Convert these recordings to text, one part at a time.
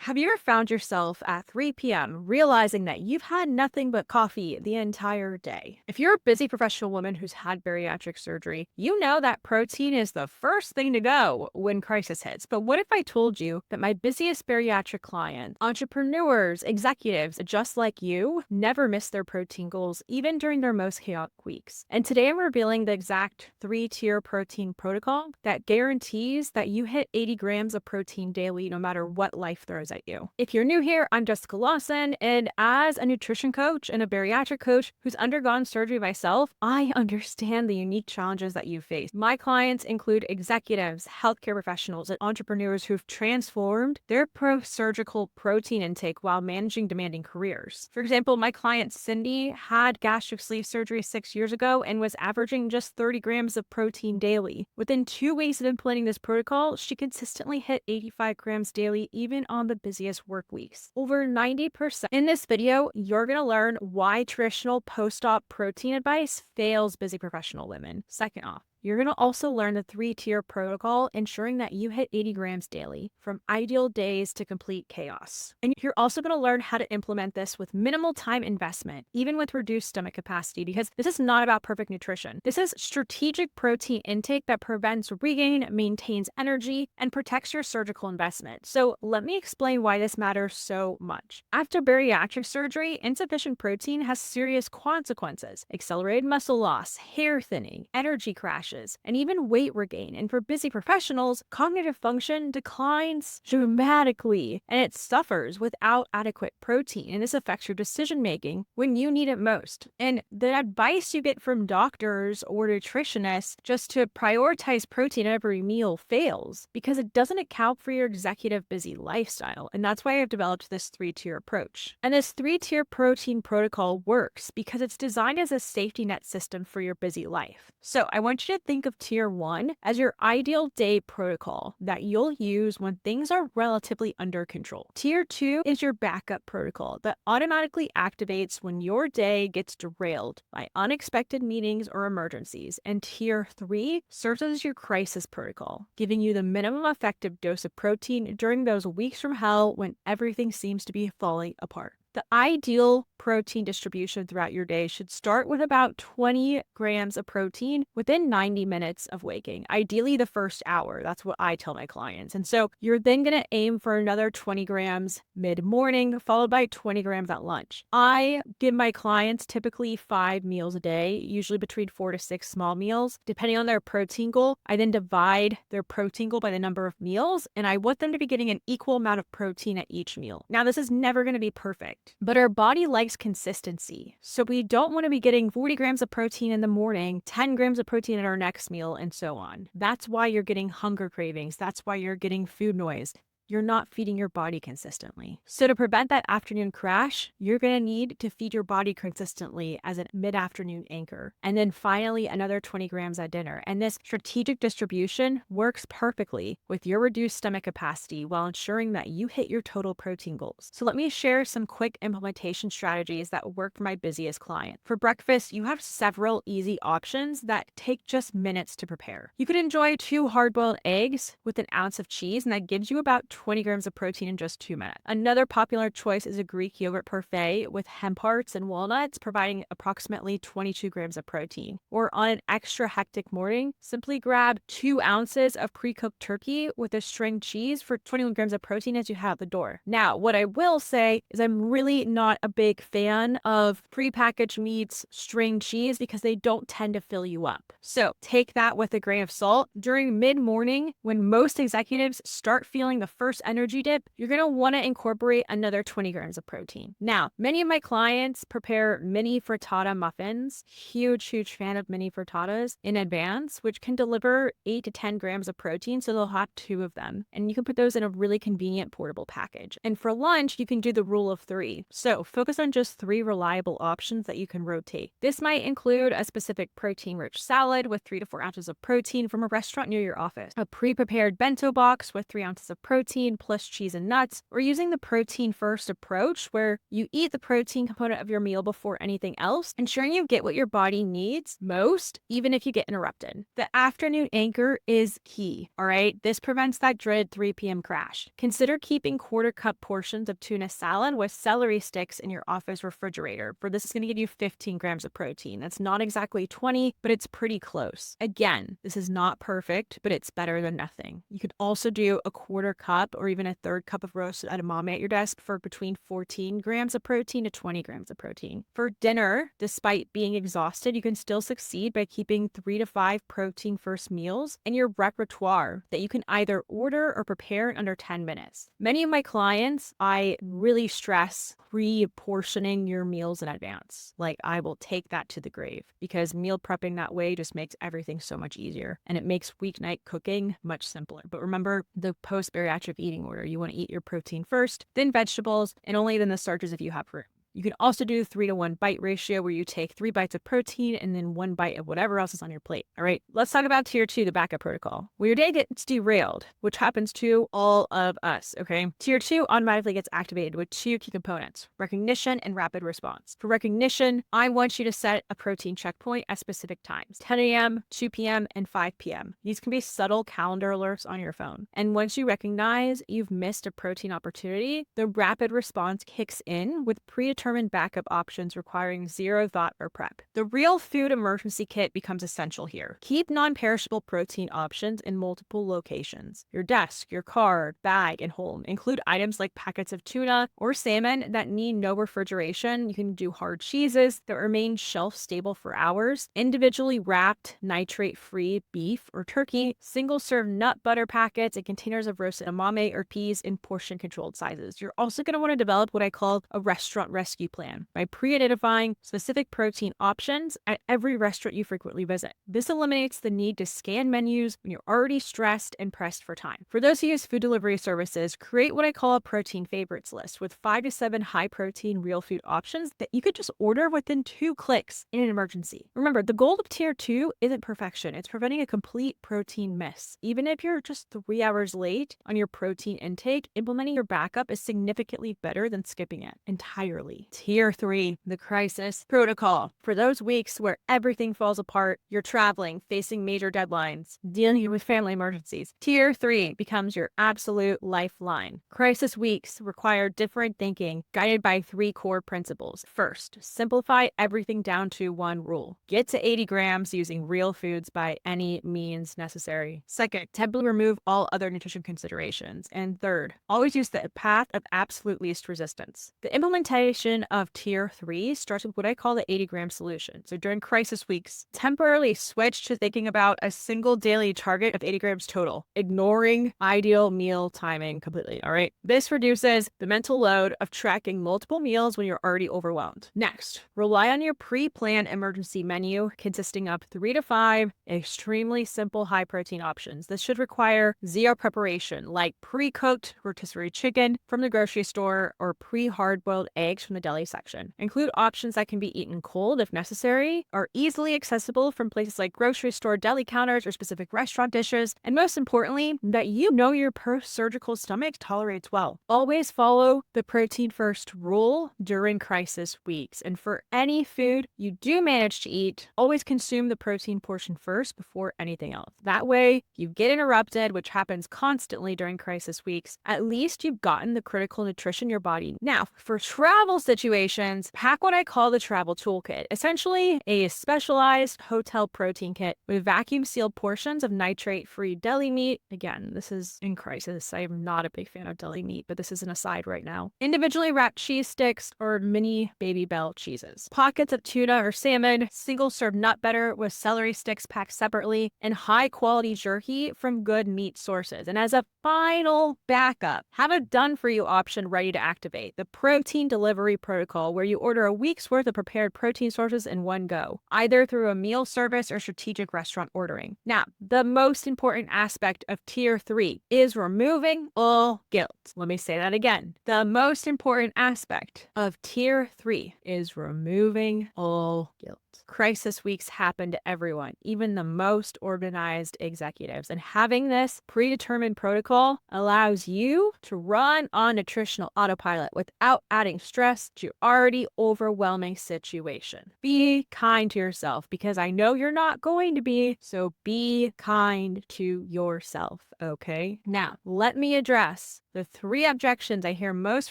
Have you ever found yourself at 3 p.m. realizing that you've had nothing but coffee the entire day? If you're a busy professional woman who's had bariatric surgery, you know that protein is the first thing to go when crisis hits. But what if I told you that my busiest bariatric clients, entrepreneurs, executives just like you, never miss their protein goals even during their most chaotic weeks? And today I'm revealing the exact 3-tier protein protocol that guarantees that you hit 80 grams of protein daily no matter what life throws at you. If you're new here, I'm Jessica Lawson, and as a nutrition coach and a bariatric coach who's undergone surgery myself, I understand the unique challenges that you face. My clients include executives, healthcare professionals, and entrepreneurs who've transformed their surgical protein intake while managing demanding careers. For example, my client Cindy had gastric sleeve surgery 6 years ago and was averaging just 30 grams of protein daily. Within 2 weeks of implementing this protocol, she consistently hit 85 grams daily, even on the busiest work weeks. Over 90%. In this video, you're going to learn why traditional post-op protein advice fails busy professional women. Second off, you're going to also learn the 3-tier protocol, ensuring that you hit 80 grams daily, from ideal days to complete chaos. And you're also going to learn how to implement this with minimal time investment, even with reduced stomach capacity, because this is not about perfect nutrition. This is strategic protein intake that prevents regain, maintains energy, and protects your surgical investment. So let me explain why this matters so much. After bariatric surgery, insufficient protein has serious consequences: accelerated muscle loss, hair thinning, energy crashes, and even weight regain. And for busy professionals, cognitive function declines dramatically, and it suffers without adequate protein. And this affects your decision making when you need it most. And the advice you get from doctors or nutritionists just to prioritize protein at every meal fails because it doesn't account for your executive busy lifestyle. And that's why I've developed this 3-tier approach. And this 3-tier protein protocol works because it's designed as a safety net system for your busy life. So I want you to think of tier 1 as your ideal day protocol that you'll use when things are relatively under control. Tier 2 is your backup protocol that automatically activates when your day gets derailed by unexpected meetings or emergencies. And tier 3 serves as your crisis protocol, giving you the minimum effective dose of protein during those weeks from hell when everything seems to be falling apart. The ideal protein distribution throughout your day should start with about 20 grams of protein within 90 minutes of waking, ideally the first hour. That's what I tell my clients. And so you're then going to aim for another 20 grams mid-morning, followed by 20 grams at lunch. I give my clients typically 5 meals a day, usually between 4 to 6 small meals, depending on their protein goal. I then divide their protein goal by the number of meals, and I want them to be getting an equal amount of protein at each meal. Now, this is never going to be perfect, but our body likes consistency. So we don't want to be getting 40 grams of protein in the morning, 10 grams of protein at our next meal, and so on. That's why you're getting hunger cravings. That's why you're getting food noise. You're not feeding your body consistently. So to prevent that afternoon crash, you're going to need to feed your body consistently as a mid-afternoon anchor. And then finally, another 20 grams at dinner. And this strategic distribution works perfectly with your reduced stomach capacity while ensuring that you hit your total protein goals. So let me share some quick implementation strategies that work for my busiest client. For breakfast, you have several easy options that take just minutes to prepare. You could enjoy 2 hard-boiled eggs with an ounce of cheese, and that gives you about 20 grams of protein in just 2 minutes. Another popular choice is a Greek yogurt parfait with hemp hearts and walnuts, providing approximately 22 grams of protein. Or on an extra hectic morning, simply grab 2 ounces of pre-cooked turkey with a string cheese for 21 grams of protein as you head out the door. Now, what I will say is I'm really not a big fan of prepackaged meats, string cheese, because they don't tend to fill you up. So take that with a grain of salt. During mid-morning, when most executives start feeling the first energy dip, you're going to want to incorporate another 20 grams of protein. Now, many of my clients prepare mini frittata muffins. Huge fan of mini frittatas in advance, which can deliver 8 to 10 grams of protein. So they'll have 2 of them. And you can put those in a really convenient portable package. And for lunch, you can do the rule of 3. So focus on just 3 reliable options that you can rotate. This might include a specific protein-rich salad with 3 to 4 ounces of protein from a restaurant near your office, a pre-prepared bento box with 3 ounces of protein, protein plus cheese and nuts, or using the protein first approach where you eat the protein component of your meal before anything else, ensuring you get what your body needs most, even if you get interrupted. The afternoon anchor is key, all right? This prevents that dreaded 3 p.m. crash. Consider keeping quarter cup portions of tuna salad with celery sticks in your office refrigerator, for this is going to give you 15 grams of protein. That's not exactly 20, but it's pretty close. Again, this is not perfect, but it's better than nothing. You could also do a quarter cup or even a third cup of roasted edamame at your desk for between 14 grams of protein to 20 grams of protein. For dinner, despite being exhausted, you can still succeed by keeping 3 to 5 protein first meals in your repertoire that you can either order or prepare in under 10 minutes. Many of my clients, I really stress pre-portioning your meals in advance. Like, I will take that to the grave because meal prepping that way just makes everything so much easier, and it makes weeknight cooking much simpler. But remember the post-bariatric eating order. You want to eat your protein first, then vegetables, and only then the starches if you have room. You can also do 3-to-1 bite ratio where you take 3 bites of protein and then 1 bite of whatever else is on your plate. All right, let's talk about tier 2, the backup protocol. Where your day gets derailed, which happens to all of us, okay? Tier 2 automatically gets activated with 2 key components: recognition and rapid response. For recognition, I want you to set a protein checkpoint at specific times: 10 a.m., 2 p.m., and 5 p.m. These can be subtle calendar alerts on your phone. And once you recognize you've missed a protein opportunity, the rapid response kicks in with predetermined backup options requiring zero thought or prep. The real food emergency kit becomes essential here. Keep non-perishable protein options in multiple locations: your desk, your car, bag, and home. Include items like packets of tuna or salmon that need no refrigeration. You can do hard cheeses that remain shelf stable for hours, individually wrapped nitrate-free beef or turkey, single-serve nut butter packets, and containers of roasted edamame or peas in portion-controlled sizes. You're also going to want to develop what I call a restaurant rescue plan by pre-identifying specific protein options at every restaurant you frequently visit. This eliminates the need to scan menus when you're already stressed and pressed for time. For those who use food delivery services, create what I call a protein favorites list with 5 to 7 high protein real food options that you could just order within 2 clicks in an emergency. Remember, the goal of tier 2 isn't perfection. It's preventing a complete protein miss. Even if you're just 3 hours late on your protein intake, implementing your backup is significantly better than skipping it entirely. Tier 3, the crisis protocol. For those weeks where everything falls apart, you're traveling, facing major deadlines, dealing with family emergencies, Tier 3 becomes your absolute lifeline. Crisis weeks require different thinking, guided by 3 core principles. First, simplify everything down to 1 rule: get to 80 grams using real foods by any means necessary. Second, temporarily remove all other nutrition considerations. And third, always use the path of absolute least resistance. The implementation of tier 3 starts with what I call the 80-gram solution. So during crisis weeks, temporarily switch to thinking about a single daily target of 80 grams total, ignoring ideal meal timing completely, all right? This reduces the mental load of tracking multiple meals when you're already overwhelmed. Next, rely on your pre-planned emergency menu consisting of 3 to 5 extremely simple high-protein options. This should require zero preparation, like pre-cooked rotisserie chicken from the grocery store or pre-hard-boiled eggs from the deli section. Include options that can be eaten cold if necessary, are easily accessible from places like grocery store deli counters or specific restaurant dishes, and most importantly, that you know your post-surgical stomach tolerates well. Always follow the protein first rule during crisis weeks, and for any food you do manage to eat, always consume the protein portion first before anything else. That way, if you get interrupted, which happens constantly during crisis weeks, at least you've gotten the critical nutrition your body needs. Now, for travel situations, pack what I call the travel toolkit. Essentially, a specialized hotel protein kit with vacuum sealed portions of nitrate-free deli meat. Again, this is in crisis. I am not a big fan of deli meat, but this is an aside right now. Individually wrapped cheese sticks or mini Baby Bell cheeses. Pockets of tuna or salmon, single-serve nut butter with celery sticks packed separately, and high-quality jerky from good meat sources. And as a final backup, have a done-for-you option ready to activate: the protein delivery delivery protocol where you order a week's worth of prepared protein sources in one go, either through a meal service or strategic restaurant ordering. Now, the most important aspect of Tier 3 is removing all guilt. Let me say that again. The most important aspect of Tier 3 is removing all guilt. Crisis weeks happen to everyone, even the most organized executives. And having this predetermined protocol allows you to run on nutritional autopilot without adding stress to your already overwhelming situation. Be kind to yourself because I know you're not going to be, so be kind to yourself, okay? Now, let me address the 3 objections I hear most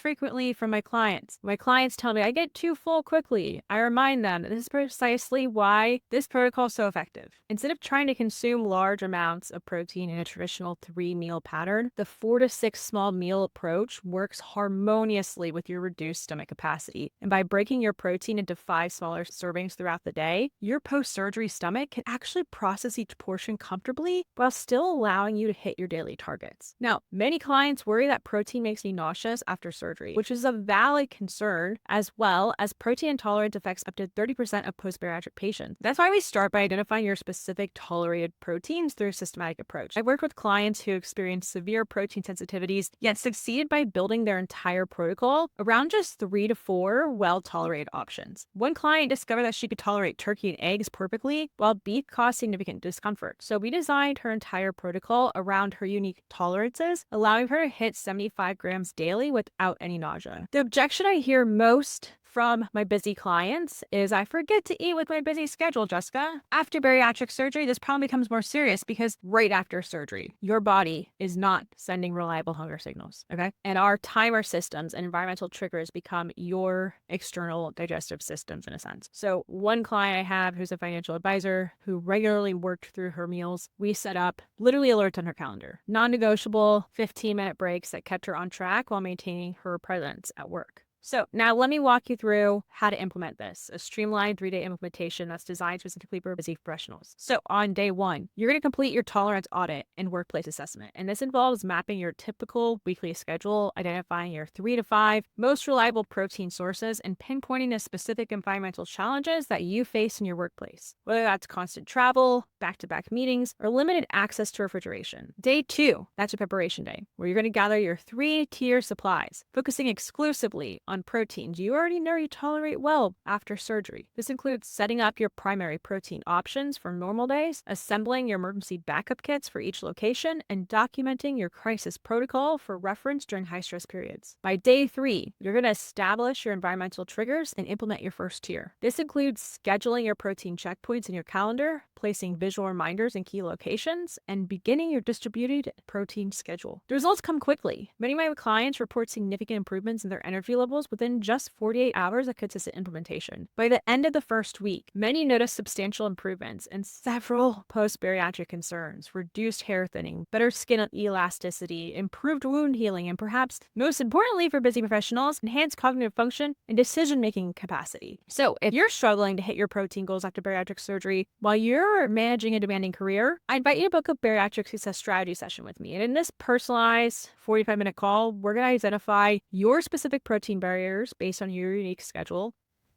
frequently from my clients. My clients tell me I get too full quickly. I remind them that this is precisely why this protocol is so effective. Instead of trying to consume large amounts of protein in a traditional 3-meal pattern, the 4 to 6 small meal approach works harmoniously with your reduced stomach capacity. And by breaking your protein into 5 smaller servings throughout the day, your post-surgery stomach can actually process each portion comfortably while still allowing you to hit your daily targets. Now, many clients worry that protein makes me nauseous after surgery, which is a valid concern, as well as protein intolerance affects up to 30% of post-bariatric patients. That's why we start by identifying your specific tolerated proteins through a systematic approach. I work with clients who experience severe protein sensitivities, yet succeeded by building their entire protocol around just 3 to 4 well-tolerated options. One client discovered that she could tolerate turkey and eggs perfectly, while beef caused significant discomfort. So we designed her entire protocol around her unique tolerances, allowing her to hit 75 grams daily without any nausea. The objection I hear most from my busy clients is I forget to eat with my busy schedule, Jessica. After bariatric surgery, this problem becomes more serious because right after surgery, your body is not sending reliable hunger signals, okay? And our timer systems and environmental triggers become your external digestive systems in a sense. So one client I have who's a financial advisor who regularly worked through her meals, we set up literally alerts on her calendar, non-negotiable 15-minute breaks that kept her on track while maintaining her presence at work. So now let me walk you through how to implement this, a streamlined 3-day implementation that's designed specifically for busy professionals. So on day 1, you're going to complete your tolerance audit and workplace assessment. And this involves mapping your typical weekly schedule, identifying your 3 to 5 most reliable protein sources, and pinpointing the specific environmental challenges that you face in your workplace, whether that's constant travel, back-to-back meetings, or limited access to refrigeration. Day 2, that's your preparation day, where you're going to gather your 3-tier supplies, focusing exclusively on proteins you already know you tolerate well after surgery. This includes setting up your primary protein options for normal days, assembling your emergency backup kits for each location, and documenting your crisis protocol for reference during high-stress periods. By day 3, you're going to establish your environmental triggers and implement your first tier. This includes scheduling your protein checkpoints in your calendar, placing visual reminders in key locations, and beginning your distributed protein schedule. The results come quickly. Many of my clients report significant improvements in their energy levels within just 48 hours of consistent implementation. By the end of the first week, many noticed substantial improvements in several post-bariatric concerns: reduced hair thinning, better skin elasticity, improved wound healing, and perhaps most importantly for busy professionals, enhanced cognitive function and decision-making capacity. So if you're struggling to hit your protein goals after bariatric surgery while you're managing a demanding career, I invite you to book a bariatric success strategy session with me. And in this personalized 45-minute call, we're going to identify your specific protein barriers based on your unique schedule.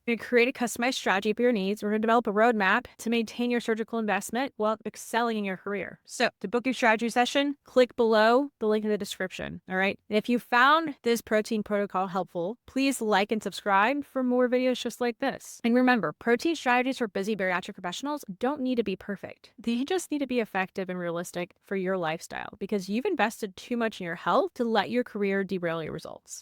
We're going to create a customized strategy for your needs. We're going to develop a roadmap to maintain your surgical investment while excelling in your career. So to book your strategy session, click below the link in the description. All right. And if you found this protein protocol helpful, please like and subscribe for more videos just like this. And remember, protein strategies for busy bariatric professionals don't need to be perfect. They just need to be effective and realistic for your lifestyle because you've invested too much in your health to let your career derail your results.